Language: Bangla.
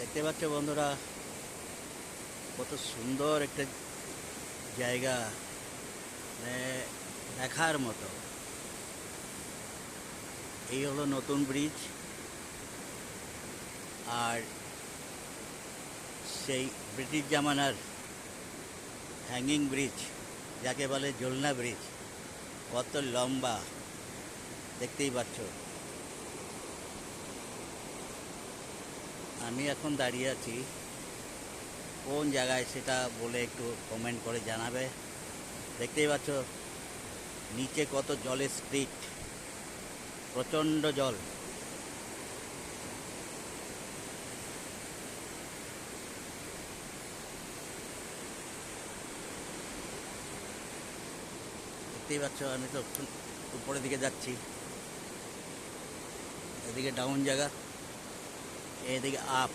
দেখতে পাচ্ছ বন্ধুরা, কত সুন্দর একটা জায়গা, মানে দেখার মতো। এই হলো নতুন ব্রিজ, আর সেই ব্রিটিশ জামানার হ্যাঙ্গিং ব্রিজ, যাকে বলে ঝুলনা ব্রিজ, কত লম্বা দেখতেই পাচ্ছ। আমি এখন দাঁড়িয়ে আছি কোন জায়গায় সেটা বলে একটু কমেন্ট করে জানাবে। দেখতেই পাচ্ছ নিচে কত জলের স্পিড, প্রচণ্ড জল। দেখতেই পাচ্ছ আমি তো উপরের দিকে যাচ্ছি, এদিকে ডাউন জায়গা, এদিকে আপ।